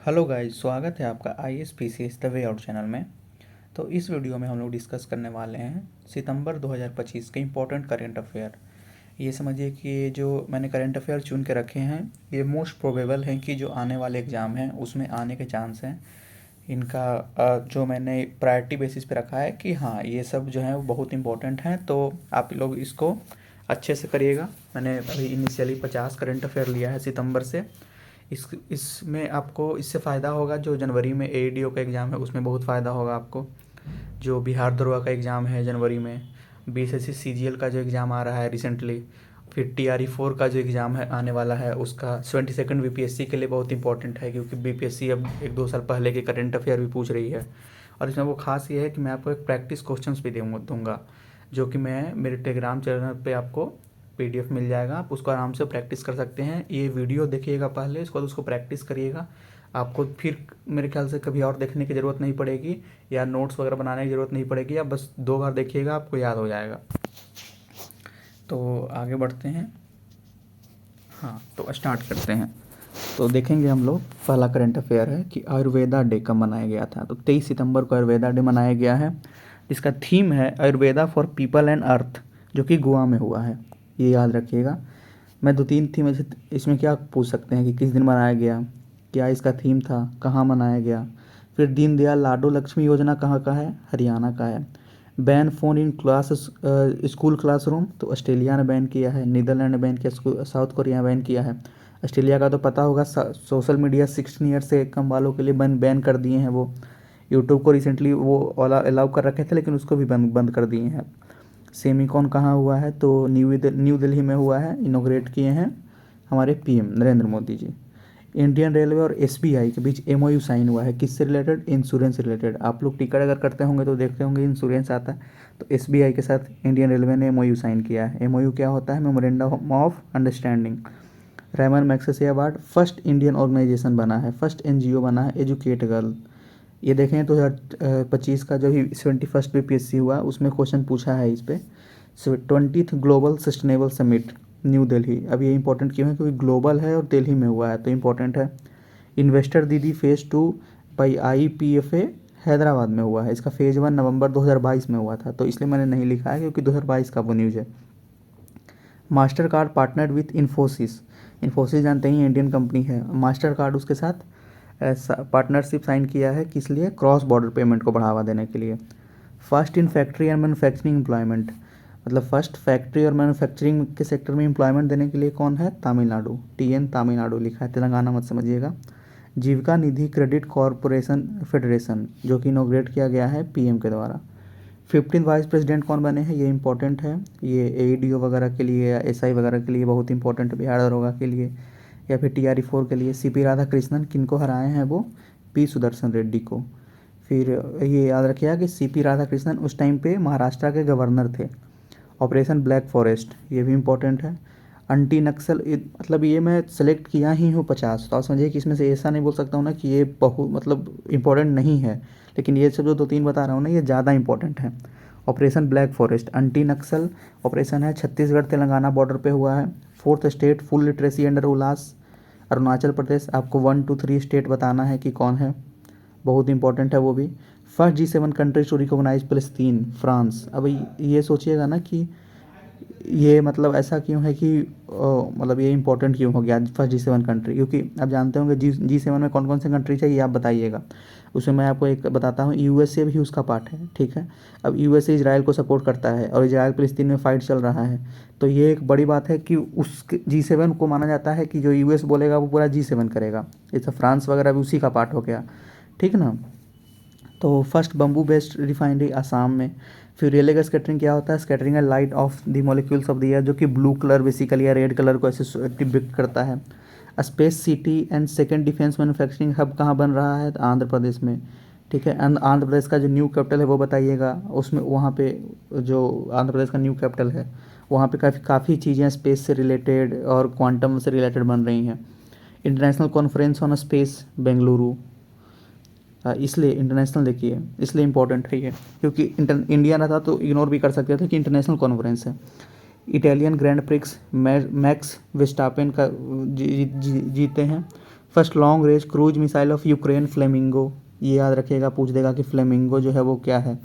Hello guys, स्वागत है आपका I S P C S the way out channel में। तो इस वीडियो में हम लोग डिस्कस करने वाले हैं सितंबर 2025 के इम्पोर्टेंट करेंट अफेयर। ये समझिए कि ये जो मैंने करेंट अफेयर चुन के रखे हैं ये मोस्ट प्रोबेबल हैं कि जो आने वाले एग्ज़ाम हैं उसमें आने के चांस हैं। इनका जो मैंने प्रायोरिटी बेसिस पे रखा है कि हाँ ये सब जो है वो बहुत इंपॉर्टेंट हैं, तो आप लोग इसको अच्छे से करिएगा। मैंने अभी इनिशियली 50 करेंट अफेयर लिया है सितंबर से। इसमें आपको इससे फ़ायदा होगा, जो जनवरी में एईडीओ का एग्ज़ाम है उसमें बहुत फ़ायदा होगा आपको। जो बिहार दरोगा का एग्ज़ाम है जनवरी में, बीएसएससी सीजीएल का जो एग्ज़ाम आ रहा है रिसेंटली, फिर टीआरई 4 का जो एग्ज़ाम है आने वाला है उसका 22nd बीपीएससी के लिए बहुत इंपॉर्टेंट है, क्योंकि बीपीएससी अब 1-2 साल पहले के करेंट अफेयर भी पूछ रही है। और इसमें वो खास ये है कि मैं आपको एक प्रैक्टिस क्वेश्चंस भी दूंगा, जो कि मैं मेरे टेलीग्राम चैनल पे आपको पीडीएफ मिल जाएगा। आप उसको आराम से प्रैक्टिस कर सकते हैं। ये वीडियो देखिएगा पहले, इसके बाद उसको प्रैक्टिस करिएगा। आपको फिर मेरे ख्याल से कभी और देखने की ज़रूरत नहीं पड़ेगी या नोट्स वगैरह बनाने की ज़रूरत नहीं पड़ेगी। आप बस 2 बार देखिएगा, आपको याद हो जाएगा। तो आगे बढ़ते हैं। हाँ, तो स्टार्ट करते हैं। तो देखेंगे हम लोग, पहला करंट अफेयर है कि आयुर्वेदा डे कब मनाया गया था। तो 23 सितंबर को आयुर्वेदा डे मनाया गया है। इसका थीम है Ayurveda for people and earth, जो कि गोवा में हुआ है। ये याद रखिएगा। मैं 2-3 थीम से इसमें क्या पूछ सकते हैं कि किस दिन मनाया गया, क्या इसका थीम था, कहाँ मनाया गया। फिर दीनदयाल लाडो लक्ष्मी योजना कहाँ का है, हरियाणा का है। Ban phone in class school classroom, तो ऑस्ट्रेलिया ने बैन किया है। नीदरलैंड ने बैन किया, साउथ कोरिया बैन किया है। ऑस्ट्रेलिया का तो पता होगा, सोशल मीडिया 16 ईयर से कम वालों के लिए बैन कर दिए हैं वो। यूट्यूब को रिसेंटली वो अलाउ कर रखे थे, लेकिन उसको भी बंद बंद कर दिए हैं। सेमीकॉन कहाँ हुआ है, तो न्यू दिल्ली में हुआ है। इनोग्रेट किए हैं हमारे PM Narendra Modi ji. Indian railway और एसबीआई के बीच एमओयू साइन हुआ है, किससे रिलेटेड, इंश्योरेंस रिलेटेड। आप लोग टिकट अगर करते होंगे तो देखते होंगे इंश्योरेंस आता है, तो एसबीआई के साथ इंडियन रेलवे ने एमओयू साइन किया है। एमओयू क्या होता है, memorandum of understanding. Ramon Magsaysay award first Indian organization बना है, फर्स्ट एनजीओ बना है एजुकेट गर्ल। ये देखें 2025 का जो भी 71st बीपीएससी हुआ उसमें क्वेश्चन पूछा है इस पे। 20th global sustainable summit new Delhi. अब ये इंपॉर्टेंट क्यों है, क्योंकि ग्लोबल है और दिल्ली में हुआ है, तो इंपॉर्टेंट है। इन्वेस्टर दीदी फेज़ 2 बाई आईपीएफए हैदराबाद में हुआ है। इसका फेज़ 1 नवंबर 2022 में हुआ था, तो इसलिए मैंने नहीं लिखा है क्योंकि 2022 का वो न्यूज़ है। Master card partner with Infosys. Infosys जानते ही इंडियन कंपनी है। मास्टर कार्ड उसके साथ पार्टनरशिप साइन किया है, किस लिए, क्रॉस बॉर्डर पेमेंट को बढ़ावा देने के लिए। First in factory and manufacturing employment, मतलब फर्स्ट फैक्ट्री और मैन्युफैक्चरिंग के सेक्टर में एम्प्लॉयमेंट देने के लिए कौन है, तमिलनाडु। टीएन तमिलनाडु लिखा है, तेलंगाना मत समझिएगा। जीविका निधि क्रेडिट कॉरपोरेशन फेडरेशन, जो कि इनोग्रेट किया गया है पीएम के द्वारा। 15 वाइस प्रेसिडेंट कौन बने हैं, ये इंपॉर्टेंट है। ये एईडीओ वगैरह के लिए या एसआई वगैरह के लिए बहुत इंपॉर्टेंट है, बिहार दरोगा के लिए या फिर टीआरई 4 के लिए। सीपी राधाकृष्णन किनको हराए हैं, वो पी सुदर्शन रेड्डी को। फिर ये याद रखिएगा कि सीपी राधाकृष्णन उस टाइम पे महाराष्ट्र के गवर्नर थे। ऑपरेशन ब्लैक फॉरेस्ट, ये भी इम्पोर्टेंट है। एंटी नक्सल, मतलब ये मैं सेलेक्ट किया ही हूँ 50, तो आप समझिए कि इसमें से ऐसा नहीं बोल सकता हूँ ना कि ये बहुत मतलब इम्पोर्टेंट नहीं है, लेकिन ये सब जो 2-3 बता रहा हूँ ना ये ज़्यादा इंपॉर्टेंट है। Operation black forest anti Naxal operation है, छत्तीसगढ़ तेलंगाना बॉर्डर पे हुआ है। 4th state full literacy under Ullas, Arunachal Pradesh. आपको 1 2 3 स्टेट बताना है कि कौन है, बहुत इंपॉर्टेंट है वो भी। First G7 countries to recognise फ़लस्तीन, फ्रांस। अब ये सोचिएगा ना कि ये मतलब ऐसा क्यों है कि मतलब ये इंपॉर्टेंट क्यों हो गया फर्स्ट G7 कंट्री, क्योंकि आप जानते होंगे G7 में कौन कौन से कंट्रीज है, ये आप बताइएगा। उसमें मैं आपको एक बताता हूँ, यूएसए भी उसका पार्ट है, ठीक है। अब यूएसए इजराइल को सपोर्ट करता है और इजराइल फ़लस्तीन में फ़ाइट चल रहा है, तो ये एक बड़ी बात है कि उस G7 को माना जाता है कि जो यूएस बोलेगा वो पूरा G7 करेगा। जैसे फ्रांस वगैरह भी उसी का पार्ट हो गया, ठीक ना। तो first bamboo based refinery Assam में। फिर रेले का स्कैटरिंग क्या होता है, स्कैटरिंग है light of the molecules of the air, जो कि ब्लू कलर बेसिकली या रेड कलर को ऐसे डिपिक्ट करता है। Space city and second defence manufacturing hub कहाँ बन रहा है, तो आंध्र प्रदेश में, ठीक है। एंड आंध्र प्रदेश का जो न्यू कैपिटल है वो बताइएगा। उसमें वहाँ पे जो आंध्र प्रदेश का न्यू कैपिटल है वहाँ पे काफ़ी चीज़ें स्पेस से रिलेटेड और क्वांटम से रिलेटेड बन रही हैं। International conference on space Bengaluru, इसलिए इंटरनेशनल देखिए, इसलिए इम्पोर्टेंट है ये, क्योंकि इंडिया रहता तो इग्नोर भी कर सकते थे कि इंटरनेशनल कॉन्फ्रेंस है। इटालियन ग्रैंड प्रिक्स मैक्स विस्टापेन का जीते हैं। First long range cruise missile of Ukraine flamingo, ये याद रखिएगा, पूछ देगा कि फ्लेमिंगो जो है वो क्या है।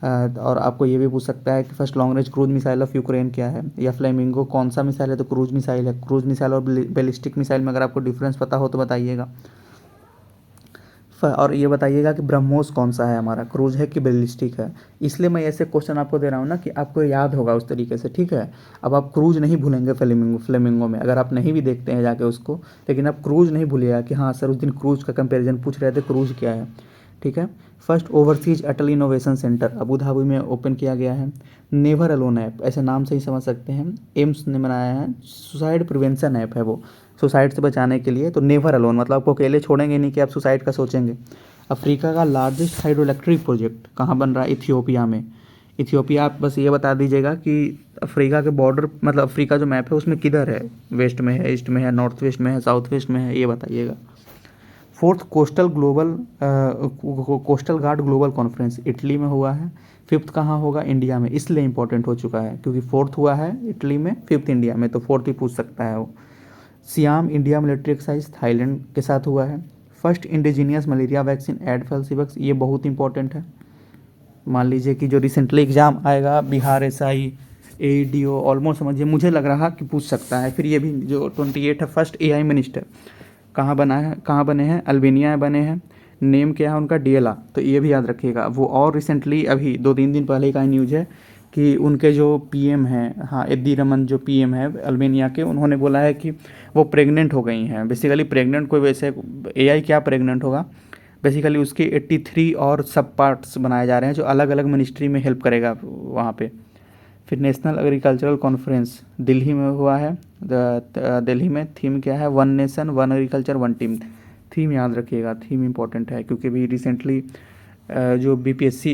और आपको ये भी पूछ सकता है कि first long range cruise missile of Ukraine क्या है, या फ्लेमिंगो कौन सा मिसाइल है, तो क्रूज मिसाइल है। क्रूज मिसाइल और बैलिस्टिक मिसाइल में अगर आपको डिफरेंस पता हो तो बताइएगा। और ये बताइएगा कि ब्रह्मोस कौन सा है हमारा, क्रूज है कि बैलिस्टिक है। इसलिए मैं ऐसे क्वेश्चन आपको दे रहा हूँ ना कि आपको याद होगा उस तरीके से, ठीक है। अब आप क्रूज नहीं भूलेंगे फ्लेमिंगो में, अगर आप नहीं भी देखते हैं जाके उसको, लेकिन आप क्रूज नहीं भूलिएगा कि हाँ सर उस दिन क्रूज का कंपैरिजन पूछ रहे थे, क्रूज क्या है, ठीक है। फर्स्ट ओवरसीज अटल इनोवेशन सेंटर अबू धाबी में ओपन किया गया है। नेवर अलोन ऐप, ऐसे नाम से ही समझ सकते हैं, एम्स ने बनाया है, सुसाइड प्रिवेंशन ऐप है वो, सुसाइड से बचाने के लिए। तो नेवर अलोन मतलब आपको अकेले छोड़ेंगे नहीं कि आप सुसाइड का सोचेंगे। अफ्रीका का लार्जेस्ट हाइड्रो इलेक्ट्रिक प्रोजेक्ट कहाँ बन रहा है, इथियोपिया में। इथियोपिया, आप बस ये बता दीजिएगा कि अफ्रीका के बॉर्डर, मतलब अफ्रीका जो मैप है उसमें किधर है, वेस्ट में है, ईस्ट में है, नॉर्थ वेस्ट में है, साउथ वेस्ट में है, ये बताइएगा। Fourth coastal guard global conference Italy में हुआ है। फिफ्थ कहाँ होगा, इंडिया में, इसलिए इंपॉर्टेंट हो चुका है क्योंकि फोर्थ हुआ है इटली में, फिफ्थ इंडिया में, तो फोर्थ भी पूछ सकता है वो। SIAM India military exercise Thailand के साथ हुआ है। फर्स्ट इंडिजीनियस मलेरिया वैक्सीन एडफेल्सिवक्स, ये बहुत इंपॉर्टेंट है। मान लीजिए कि जो रिसेंटली एग्ज़ाम आएगा बिहार एसआई एईडीओ, ऑलमोस्ट समझिए, मुझे लग रहा कि पूछ सकता है। फिर ये भी जो 28 है, फर्स्ट एआई मिनिस्टर कहाँ बना है, कहाँ बने हैं, अल्बेनिया में बने हैं। नेम क्या है उनका, डिएला, तो ये भी याद रखिएगा वो। और रिसेंटली अभी 2-3 दिन पहले का न्यूज़ है कि उनके जो पीएम हैं, हाँ एदी रमन जो पीएम है अल्बेनिया के, उन्होंने बोला है कि वो प्रेग्नेंट हो गई हैं। बेसिकली प्रेग्नेंट कोई वैसे एआई क्या प्रेग्नेंट होगा, बेसिकली उसके 83 और सब पार्ट्स बनाए जा रहे हैं जो अलग अलग मिनिस्ट्री में हेल्प करेगा वहाँ पे। फिर नेशनल एग्रीकल्चरल कॉन्फ्रेंस दिल्ली में हुआ है। दिल्ली में थीम क्या है, one nation one agriculture one team. Theme याद रखिएगा, थीम इंपॉर्टेंट है क्योंकि अभी रिसेंटली जो बीपीएससी,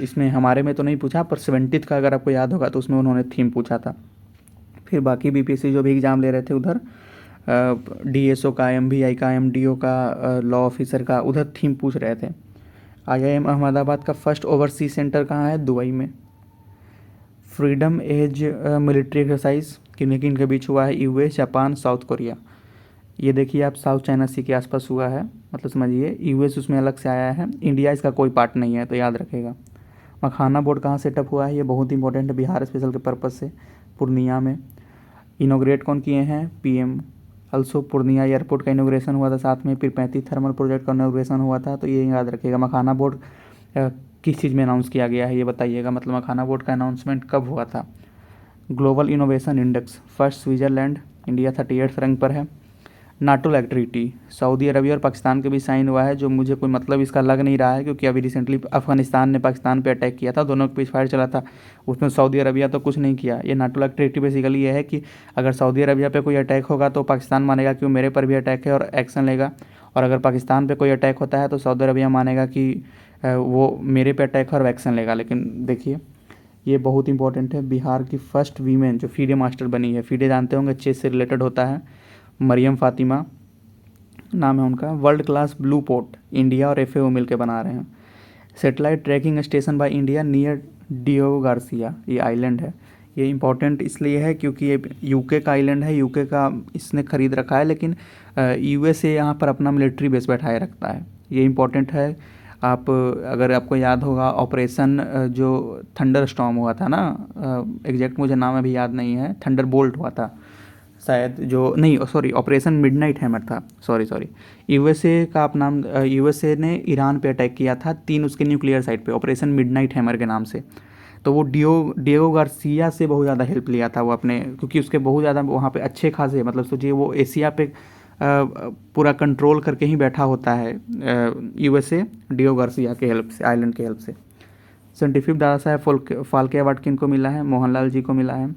इसमें हमारे में तो नहीं पूछा पर 70th का अगर आपको याद होगा तो उसमें उन्होंने थीम पूछा था। फिर बाकी बीपीएससी जो भी एग्ज़ाम ले रहे थे उधर डीएसओ का, एमवीआई का, एमडीओ का, लॉ ऑफिसर का, उधर थीम पूछ रहे थे। आईआईएम अहमदाबाद का फर्स्ट ओवरसीज सेंटर कहाँ है, दुबई में। फ्रीडम एज मिलिट्री एक्सरसाइज किन किन के बीच हुआ है, यूएस, जापान, साउथ कोरिया। ये देखिए आप, साउथ चाइना सी के आसपास हुआ है, मतलब समझिए यूएस उसमें अलग से आया है, इंडिया इसका कोई पार्ट नहीं है, तो याद रखेगा। मखाना बोर्ड कहाँ सेटअप हुआ है, ये बहुत इंपॉर्टेंट है बिहार स्पेशल के पर्पज़ से, पूर्णिया में। इनोग्रेट कौन किए हैं, पीएम। अल्सो पूर्णिया एयरपोर्ट का इनोग्रेशन हुआ था साथ में, फिर 35 थर्मल प्रोजेक्ट का इनोग्रेशन हुआ था, तो ये याद रखिएगा। मखाना बोर्ड किस चीज़ में अनाउंस किया गया है ये बताइएगा, मतलब मखाना बोर्ड का अनाउंसमेंट कब हुआ था। Global innovation index first Switzerland, India 38 rank पर है। नाटो एक्टिविटी सऊदी अरबिया और पाकिस्तान के बीच साइन हुआ है, जो मुझे कोई मतलब इसका लग नहीं रहा है क्योंकि अभी रिसेंटली अफगानिस्तान ने पाकिस्तान पे अटैक किया था, दोनों के बीच फायर चला था, उसमें सऊदी अरबिया तो कुछ नहीं किया। ये नाटो एक्टिविटी बेसिकली ये है कि अगर सऊदी अरबिया पे कोई अटैक होगा तो पाकिस्तान मानेगा कि वो मेरे पर भी अटैक है और एक्शन लेगा, और अगर पाकिस्तान पे कोई अटैक होता है तो सऊदी अरबिया मानेगा कि वो मेरे पे अटैक है और एक्शन लेगा। लेकिन देखिए ये बहुत इंपॉर्टेंट है। बिहार की फर्स्ट वीमेन जो फीडे मास्टर बनी है, फीडे जानते होंगे, चेस से रिलेटेड होता है, मरियम फातिमा नाम है उनका। World class blue port India और एफएओ मिल के बना रहे हैं। Satellite tracking station by India near Diego Garcia, ये आइलैंड है। ये इंपॉर्टेंट इसलिए है क्योंकि ये यूके का आइलैंड है, यूके का इसने ख़रीद रखा है, लेकिन यूएसए यहाँ पर अपना मिलिट्री बेस बैठाए रखता है। ये इंपॉर्टेंट है। आप अगर आपको याद होगा ऑपरेशन जो थंडर स्टॉर्म हुआ था ना, एग्जैक्ट मुझे नाम अभी याद नहीं है, थंडर बोल्ट हुआ था शायद, जो नहीं सॉरी ऑपरेशन मिडनाइट हैमर था, सॉरी। यूएसए का आप नाम, यूएसए ने ईरान पे अटैक किया था 3 उसके न्यूक्लियर साइट पे, ऑपरेशन मिडनाइट हैमर के नाम से। तो वो डिएगो गार्सिया से बहुत ज़्यादा हेल्प लिया था वो अपने, क्योंकि उसके बहुत ज़्यादा वहाँ पे अच्छे खासे, मतलब सोचिए वो एशिया पे पूरा कंट्रोल करके ही बैठा होता है यूएसए, डिएगो गार्सिया के हेल्प से, आइलैंड के हेल्प से। 75 दादा साहेब फाल्के अवार्ड किन को मिला है, मोहनलाल जी को मिला है।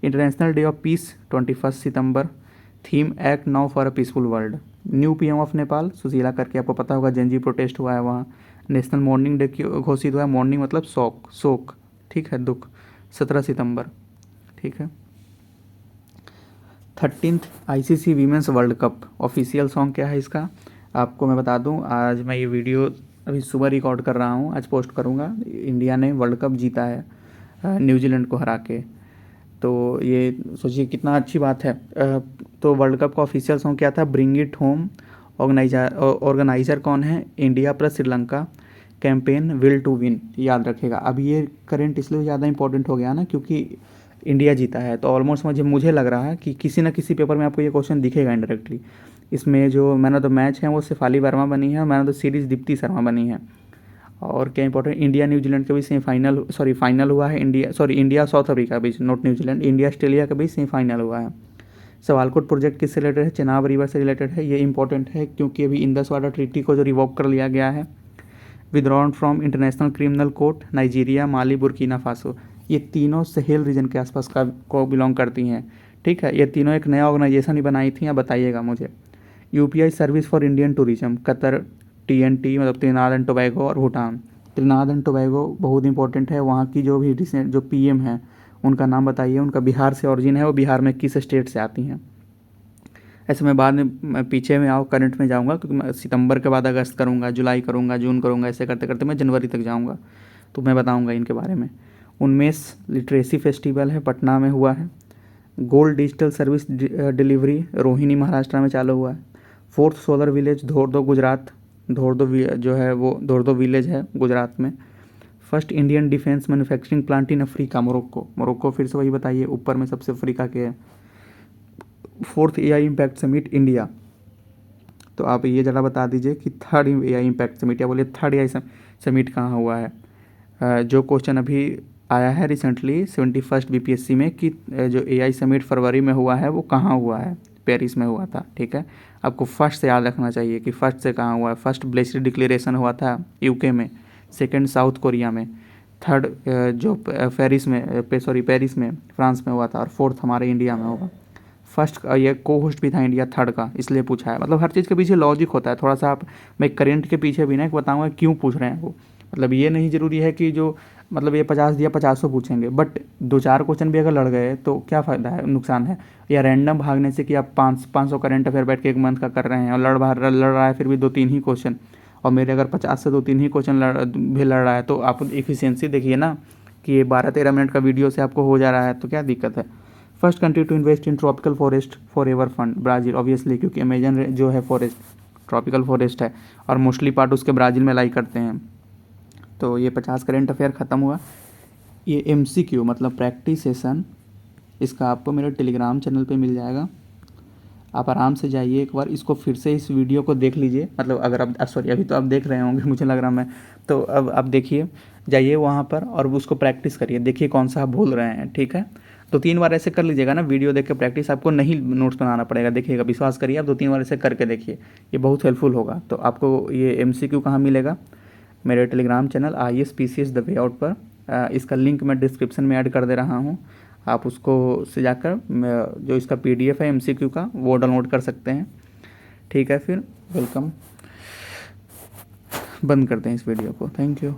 International day of peace 21 September. Theme act now for a peaceful world. New PM of Nepal Sushila करके, आपको पता होगा जेनजी प्रोटेस्ट हुआ है वहाँ। नेशनल मॉर्निंग डे घोषित हुआ है, मॉर्निंग मतलब शोक, ठीक है, दुख, 17 सितंबर, ठीक है। 13th ICC women's world cup official song क्या है इसका, आपको मैं बता दूं, आज मैं ये वीडियो अभी सुबह रिकॉर्ड कर रहा हूँ, आज पोस्ट करूँगा। इंडिया ने वर्ल्ड कप जीता है न्यूजीलैंड को हरा के, तो ये सोचिए कितना अच्छी बात है। तो वर्ल्ड कप का ऑफिशियल सॉन्ग क्या था, ब्रिंग इट होम ऑर्गेनाइजर कौन है? India plus Sri Lanka campaign will to win, याद रखेगा। अब ये करंट इसलिए ज़्यादा इंपॉर्टेंट हो गया ना क्योंकि इंडिया जीता है, तो ऑलमोस्ट मुझे लग रहा है कि किसी न किसी पेपर में आपको ये क्वेश्चन दिखेगा इनडायरेक्टली। इसमें जो मैन ऑफ द मैच है वो शेफाली वर्मा बनी है और man of the series Deepti Sharma बनी है। और क्या इंपॉर्टेंट, इंडिया न्यूजीलैंड के बीच फाइनल हुआ है। इंडिया साउथ अफ्रीका के बीच, नॉट न्यूजीलैंड, इंडिया ऑस्ट्रेलिया के बीच सेमीफाइनल हुआ है। सवालकोट प्रोजेक्ट किससे रिलेटेड है? चेनाब रिवर से रिलेटेड है। ये इंपॉर्टेंट है क्योंकि अभी इंदस वाटर ट्रीटी को जो रिवोक कर लिया गया है। Withdrawn from international criminal court, Nigeria, Mali, Burkina Faso, ये तीनों सहेल रीजन के आसपास को बिलोंग करती हैं। ठीक है, ये तीनों एक नया ऑर्गेनाइजेशन ही बनाई थी, या बताइएगा मुझे। UPI service for Indian tourism, Qatar, TNT मतलब त्रिनाद एंड टोबैगो और भूटान। त्रिनाद एंड टोबैगो बहुत इंपॉर्टेंट है, वहाँ की जो भी रिसेंट जो PM हैं उनका नाम बताइए। उनका बिहार से ऑरिजिन है, वो बिहार में किस स्टेट से आती हैं? ऐसे मैं बाद में पीछे में करंट में जाऊँगा क्योंकि मैं सितंबर के बाद अगस्त करूँगा, जुलाई करूँगा, जून करूँगा, ऐसे करते करते मैं जनवरी तक जाऊँगा, तो मैं बताऊँगा इनके बारे में। 19 लिटरेसी फेस्टिवल है, पटना में हुआ है। Gold digital service delivery Rohini Maharashtra में चालू हुआ है। 4th सोलर विलेज धोर्दो गुजरात, धोर्दो जो है वो धोर्दो विलेज है गुजरात में। First Indian defence manufacturing plant in Africa, Morocco फिर से वही बताइए, ऊपर में सबसे अफ्रीका के है। 4th AI impact summit India, तो आप ये ज़रा बता दीजिए कि 3rd AI इम्पैक्ट समिट, या बोलिए 3rd AI समिट कहाँ हुआ है? जो क्वेश्चन अभी आया है रिसेंटली 71st BPSC में कि जो AI समिट फरवरी में हुआ है वो कहाँ हुआ है? पेरिस में हुआ था। ठीक है, आपको फर्स्ट से याद रखना चाहिए कि फर्स्ट से कहाँ हुआ है। फर्स्ट ब्लेसिड डिक्लेरेशन हुआ था UK में, सेकंड साउथ कोरिया में, थर्ड जो पेरिस में फ्रांस में हुआ था, और 4th हमारे इंडिया में होगा। फर्स्ट ये को होस्ट भी था इंडिया, 3rd का, इसलिए पूछा है। मतलब हर चीज़ के पीछे लॉजिक होता है थोड़ा सा। आप मैं करंट के पीछे भी ना एक बताऊँगा क्यों पूछ रहे हैं वो। मतलब ये नहीं ज़रूरी है कि जो मतलब ये 50 दिया 50 पूछेंगे, बट 2-4 क्वेश्चन भी अगर लड़ गए तो क्या फ़ायदा है, नुकसान है। या रैंडम भागने से कि आप 500 करंट अफेयर बैठ के 1 मंथ का कर रहे हैं और लड़ रहा है फिर भी 2-3 ही क्वेश्चन, और मेरे अगर 50 से 2-3 ही क्वेश्चन भी लड़ रहा है, तो आप एफिशिएंसी देखिए ना कि ये 12-13 मिनट का वीडियो से आपको हो जा रहा है, तो क्या दिक्कत है। First country to invest in tropical forest forever fund, Brazil, obviously क्योंकि अमेजन जो है फॉरेस्ट ट्रॉपिकल फॉरेस्ट है और मोस्टली पार्ट उसके ब्राज़ील में लाई करते हैं। तो ये 50 करंट अफेयर ख़त्म हुआ। ये MCQ मतलब प्रैक्टिस सेशन, इसका आपको मेरे टेलीग्राम चैनल पे मिल जाएगा। आप आराम से जाइए, एक बार इसको फिर से इस वीडियो को देख लीजिए। मतलब अगर आप अभी तो आप देख रहे होंगे मुझे लग रहा मैं, तो अब आप देखिए, जाइए वहाँ पर और उसको प्रैक्टिस करिए, देखिए कौन सा आप भूल रहे हैं। ठीक है, 2-3 बार ऐसे कर लीजिएगा ना, वीडियो देख के प्रैक्टिस, आपको नहीं नोट्स बनाना पड़ेगा। देखिएगा, विश्वास करिए, आप 2-3 बार ऐसे करके देखिए, ये बहुत हेल्पफुल होगा। तो आपको ये MCQ कहाँ मिलेगा? मेरे Telegram channel IAS-PCS the way out पर। इसका लिंक मैं डिस्क्रिप्शन में ऐड कर दे रहा हूँ, आप उसको से जाकर जो इसका PDF है MCQ का वो डाउनलोड कर सकते हैं। ठीक है, फिर वेलकम, बंद करते हैं इस वीडियो को। Thank you.